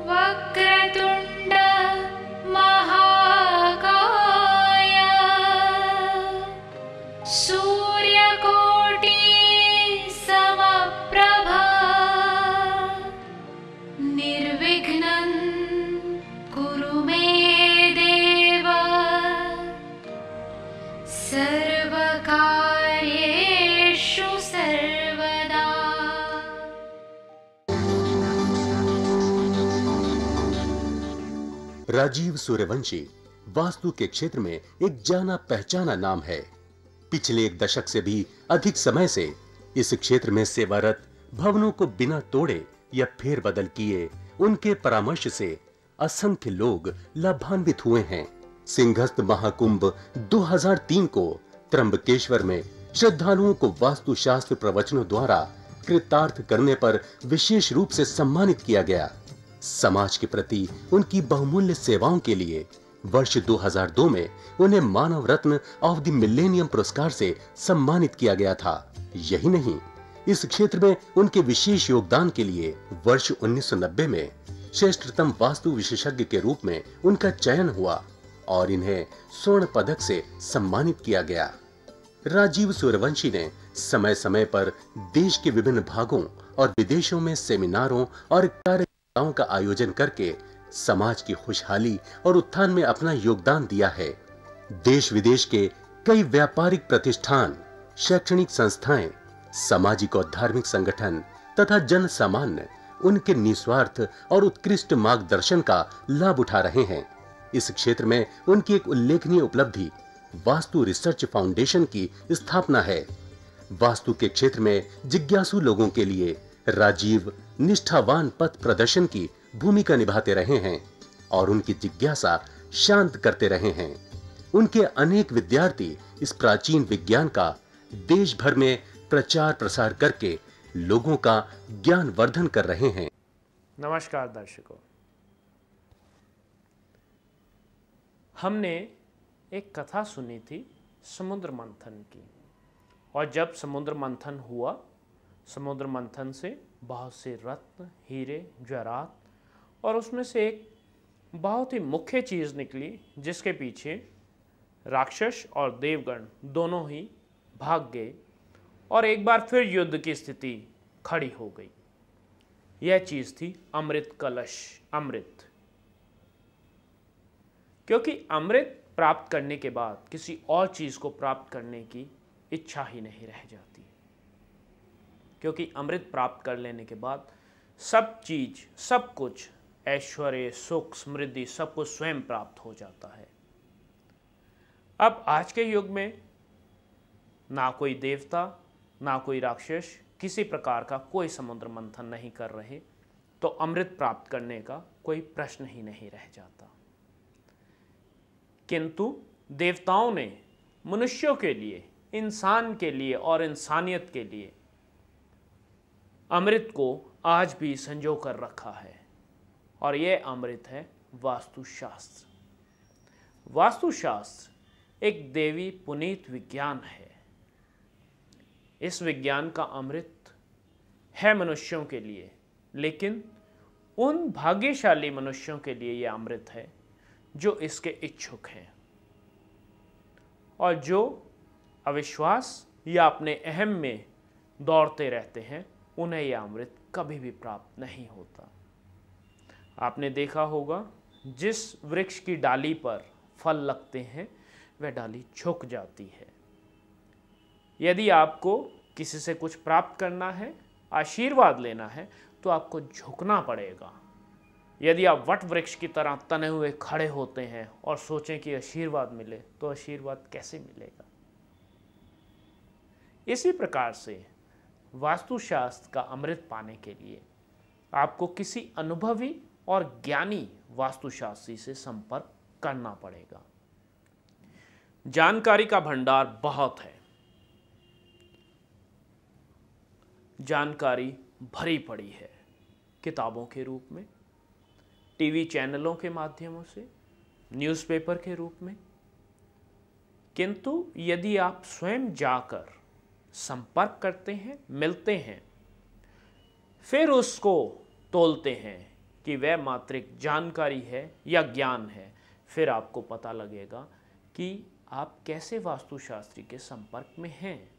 वक्रतुण्ड महाकाय सूर्यकोटि समप्रभा निर्विघ्नं कुरु मे देव सर्वकार्येषु सर्वदा। राजीव सूर्यवंशी वास्तु के क्षेत्र में एक जाना पहचाना नाम है। पिछले एक दशक से भी अधिक समय से इस क्षेत्र में सेवारत, भवनों को बिना तोड़े या फेरबदल किए उनके परामर्श से असंख्य लोग लाभान्वित हुए हैं। सिंहस्थ महाकुंभ 2003 को त्र्यंबकेश्वर में श्रद्धालुओं को वास्तुशास्त्र प्रवचनों द्वारा कृतार्थ करने पर विशेष रूप से सम्मानित किया गया। समाज के प्रति उनकी बहुमूल्य सेवाओं के लिए वर्ष 2002 में उन्हें मानव रत्न ऑफ द मिलेनियम पुरस्कार से सम्मानित किया गया था। यही नहीं, इस क्षेत्र में उनके विशेष योगदान के लिए वर्ष 1990 में श्रेष्ठतम वास्तु विशेषज्ञ के रूप में उनका चयन हुआ और इन्हें स्वर्ण पदक से सम्मानित किया गया। राजीव सूर्यवंशी ने समय समय पर देश के विभिन्न भागों और विदेशों में सेमिनारों और कार्यक्रमों का आयोजन करके समाज की खुशहाली और उत्थान में अपना योगदान दिया है। देश विदेश के कई व्यापारिक प्रतिष्ठान, शैक्षणिक संस्थाएं, सामाजिक और धार्मिक संगठन तथा जन सामान्य उनके निस्वार्थ और उत्कृष्ट मार्गदर्शन का लाभ उठा रहे हैं। इस क्षेत्र में उनकी एक उल्लेखनीय उपलब्धि वास्तु रिसर्च फाउंडेशन की स्थापना है। वास्तु के क्षेत्र में जिज्ञासु लोगों के लिए राजीव निष्ठावान पथ प्रदर्शन की भूमिका निभाते रहे हैं और उनकी जिज्ञासा शांत करते रहे हैं। उनके अनेक विद्यार्थी इस प्राचीन विज्ञान का देश भर में प्रचार प्रसार करके लोगों का ज्ञान वर्धन कर रहे हैं। नमस्कार दर्शकों, हमने एक कथा सुनी थी समुद्र मंथन की, और जब समुद्र मंथन हुआ, समुद्र मंथन से बहुत से रत्न, हीरे, जवाहरात और उसमें से एक बहुत ही मुख्य चीज़ निकली जिसके पीछे राक्षस और देवगण दोनों ही भाग गए और एक बार फिर युद्ध की स्थिति खड़ी हो गई। यह चीज़ थी अमृत कलश, अमृत। क्योंकि अमृत प्राप्त करने के बाद किसी और चीज़ को प्राप्त करने की इच्छा ही नहीं रह जाती, क्योंकि अमृत प्राप्त कर लेने के बाद सब चीज, सब कुछ, ऐश्वर्य, सुख, समृद्धि, सब कुछ स्वयं प्राप्त हो जाता है। अब आज के युग में ना कोई देवता, ना कोई राक्षस, किसी प्रकार का कोई समुद्र मंथन नहीं कर रहे, तो अमृत प्राप्त करने का कोई प्रश्न ही नहीं रह जाता। किंतु देवताओं ने मनुष्यों के लिए, इंसान के लिए और इंसानियत के लिए अमृत को आज भी संजो कर रखा है, और यह अमृत है वास्तुशास्त्र। वास्तुशास्त्र एक देवी पुनीत विज्ञान है। इस विज्ञान का अमृत है मनुष्यों के लिए, लेकिन उन भाग्यशाली मनुष्यों के लिए यह अमृत है जो इसके इच्छुक हैं, और जो अविश्वास या अपने अहम में दौड़ते रहते हैं, उन्हें यह अमृत कभी भी प्राप्त नहीं होता। आपने देखा होगा, जिस वृक्ष की डाली पर फल लगते हैं वह डाली झुक जाती है। यदि आपको किसी से कुछ प्राप्त करना है, आशीर्वाद लेना है, तो आपको झुकना पड़ेगा। यदि आप वट वृक्ष की तरह तने हुए खड़े होते हैं और सोचें कि आशीर्वाद मिले, तो आशीर्वाद कैसे मिलेगा? इसी प्रकार से वास्तुशास्त्र का अमृत पाने के लिए आपको किसी अनुभवी और ज्ञानी वास्तुशास्त्री से संपर्क करना पड़ेगा। जानकारी का भंडार बहुत है, जानकारी भरी पड़ी है, किताबों के रूप में, टीवी चैनलों के माध्यमों से, न्यूज़पेपर के रूप में। किंतु यदि आप स्वयं जाकर संपर्क करते हैं, मिलते हैं, फिर उसको तोलते हैं कि वह मात्र एक जानकारी है या ज्ञान है, फिर आपको पता लगेगा कि आप कैसे वास्तुशास्त्री के संपर्क में हैं।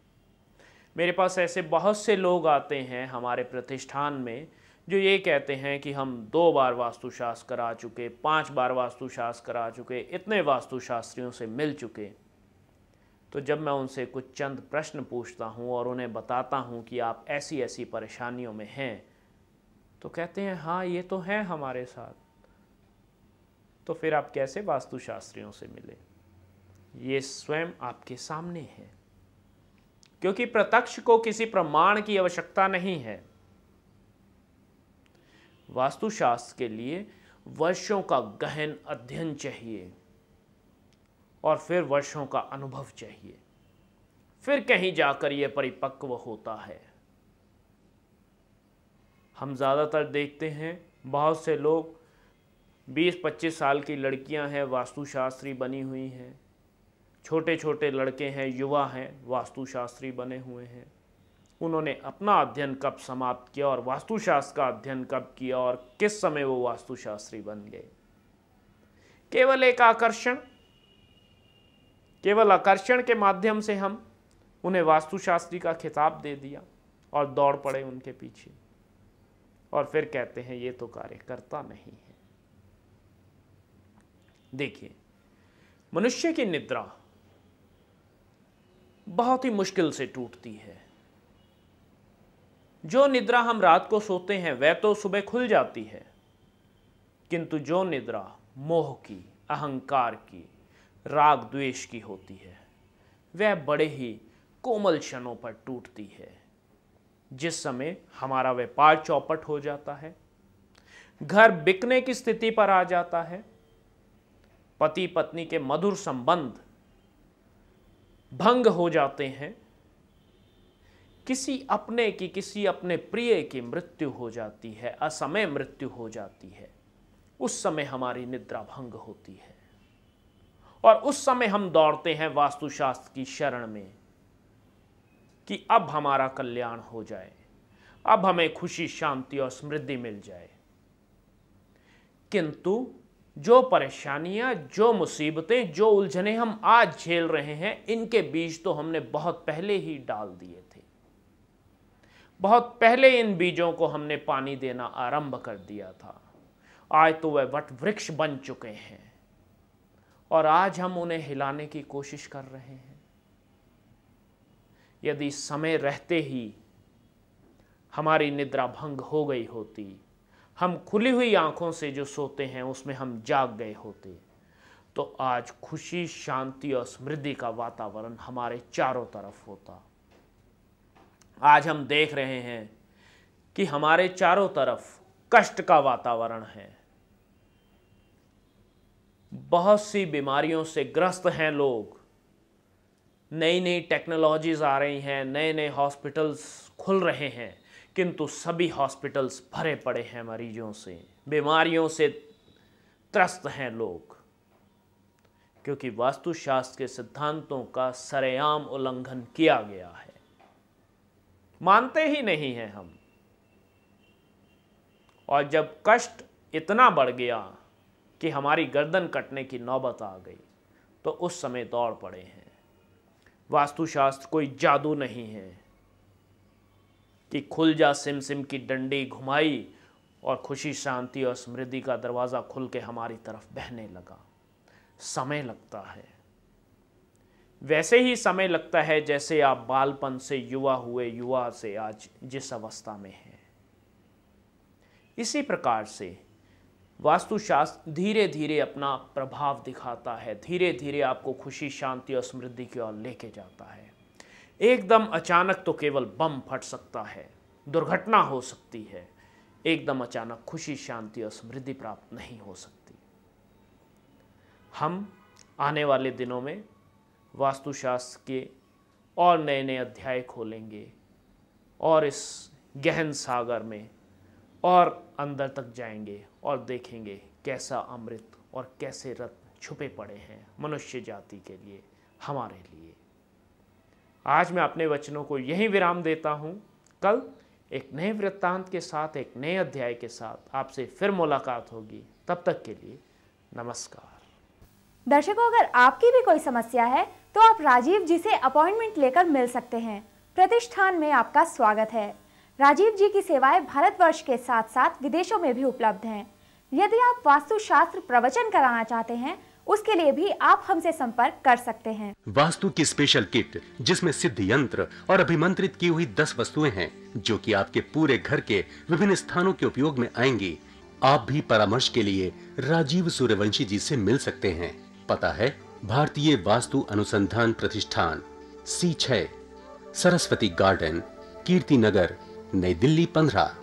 मेरे पास ऐसे बहुत से लोग आते हैं हमारे प्रतिष्ठान में जो ये कहते हैं कि हम 2 बार वास्तुशास्त्र करा चुके, 5 बार वास्तुशास्त्र करा चुके, इतने वास्तुशास्त्रियों से मिल चुके। तो जब मैं उनसे कुछ चंद प्रश्न पूछता हूँ और उन्हें बताता हूँ कि आप ऐसी ऐसी परेशानियों में हैं, तो कहते हैं हाँ ये तो है हमारे साथ। तो फिर आप कैसे वास्तुशास्त्रियों से मिले? ये स्वयं आपके सामने है, क्योंकि प्रत्यक्ष को किसी प्रमाण की आवश्यकता नहीं है। वास्तुशास्त्र के लिए वर्षों का गहन अध्ययन चाहिए और फिर वर्षों का अनुभव चाहिए, फिर कहीं जाकर यह परिपक्व होता है। हम ज़्यादातर देखते हैं बहुत से लोग 20-25 साल की लड़कियां हैं, वास्तुशास्त्री बनी हुई हैं, छोटे छोटे लड़के हैं, युवा हैं, वास्तुशास्त्री बने हुए हैं। उन्होंने अपना अध्ययन कब समाप्त किया और वास्तुशास्त्र का अध्ययन कब किया और किस समय वो वास्तुशास्त्री बन गए? केवल एक आकर्षण, केवल आकर्षण के माध्यम से हम उन्हें वास्तुशास्त्री का खिताब दे दिया और दौड़ पड़े उनके पीछे, और फिर कहते हैं ये तो कार्य करता नहीं है। देखिए, मनुष्य की निद्रा बहुत ही मुश्किल से टूटती है। जो निद्रा हम रात को सोते हैं वह तो सुबह खुल जाती है, किंतु जो निद्रा मोह की, अहंकार की, राग द्वेष की होती है वह बड़े ही कोमल क्षणों पर टूटती है। जिस समय हमारा व्यापार चौपट हो जाता है, घर बिकने की स्थिति पर आ जाता है, पति पत्नी के मधुर संबंध भंग हो जाते हैं, किसी अपने प्रिय की मृत्यु हो जाती है, असमय मृत्यु हो जाती है, उस समय हमारी निद्रा भंग होती है और उस समय हम दौड़ते हैं वास्तुशास्त्र की शरण में कि अब हमारा कल्याण हो जाए, अब हमें खुशी, शांति और समृद्धि मिल जाए। किंतु जो परेशानियां, जो मुसीबतें, जो उलझनें हम आज झेल रहे हैं, इनके बीज तो हमने बहुत पहले ही डाल दिए थे। बहुत पहले इन बीजों को हमने पानी देना आरंभ कर दिया था। आज तो वह वट वृक्ष बन चुके हैं और आज हम उन्हें हिलाने की कोशिश कर रहे हैं। यदि समय रहते ही हमारी निद्रा भंग हो गई होती, हम खुली हुई आंखों से जो सोते हैं उसमें हम जाग गए होते, तो आज खुशी, शांति और समृद्धि का वातावरण हमारे चारों तरफ होता। आज हम देख रहे हैं कि हमारे चारों तरफ कष्ट का वातावरण है, बहुत सी बीमारियों से ग्रस्त हैं लोग, नई नई टेक्नोलॉजीज आ रही हैं, नए नए हॉस्पिटल्स खुल रहे हैं, किंतु सभी हॉस्पिटल्स भरे पड़े हैं मरीजों से, बीमारियों से त्रस्त हैं लोग, क्योंकि वास्तुशास्त्र के सिद्धांतों का सरेआम उल्लंघन किया गया है। मानते ही नहीं हैं हम। और जब कष्ट इतना बढ़ गया कि हमारी गर्दन कटने की नौबत आ गई, तो उस समय दौड़ पड़े हैं। वास्तुशास्त्र कोई जादू नहीं है कि खुल जा सिम सिम की डंडी घुमाई और खुशी, शांति और समृद्धि का दरवाज़ा खुल के हमारी तरफ बहने लगा। समय लगता है, वैसे ही समय लगता है जैसे आप बालपन से युवा हुए, युवा से आज जिस अवस्था में हैं। इसी प्रकार से वास्तुशास्त्र धीरे धीरे अपना प्रभाव दिखाता है, धीरे धीरे आपको खुशी, शांति और समृद्धि की ओर लेके जाता है। एकदम अचानक तो केवल बम फट सकता है, दुर्घटना हो सकती है, एकदम अचानक खुशी, शांति और समृद्धि प्राप्त नहीं हो सकती। हम आने वाले दिनों में वास्तुशास्त्र के और नए नए अध्याय खोलेंगे और इस गहन सागर में और अंदर तक जाएंगे और देखेंगे कैसा अमृत और कैसे रत्न छुपे पड़े हैं मनुष्य जाति के लिए, हमारे लिए। आज मैं अपने वचनों को यहीं विराम देता हूँ। कल एक नए वृत्तांत के साथ, एक नए अध्याय के साथ आपसे फिर मुलाकात होगी। तब तक के लिए नमस्कार। दर्शकों, अगर आपकी भी कोई समस्या है तो आप राजीव जी से अपॉइंटमेंट लेकर मिल सकते हैं। प्रतिष्ठान में आपका स्वागत है। राजीव जी की सेवाएं भारतवर्ष के साथ साथ विदेशों में भी उपलब्ध हैं। यदि आप वास्तुशास्त्र प्रवचन कराना चाहते हैं, उसके लिए भी आप हमसे संपर्क कर सकते हैं। वास्तु की स्पेशल किट जिसमें सिद्ध यंत्र और अभिमंत्रित की हुई 10 वस्तुएं हैं जो कि आपके पूरे घर के विभिन्न स्थानों के उपयोग में आएंगी। आप भी परामर्श के लिए राजीव सूर्यवंशी जी से मिल सकते हैं। पता है भारतीय वास्तु अनुसंधान प्रतिष्ठान, C6, सरस्वती गार्डन, कीर्ति नगर, नई दिल्ली 15।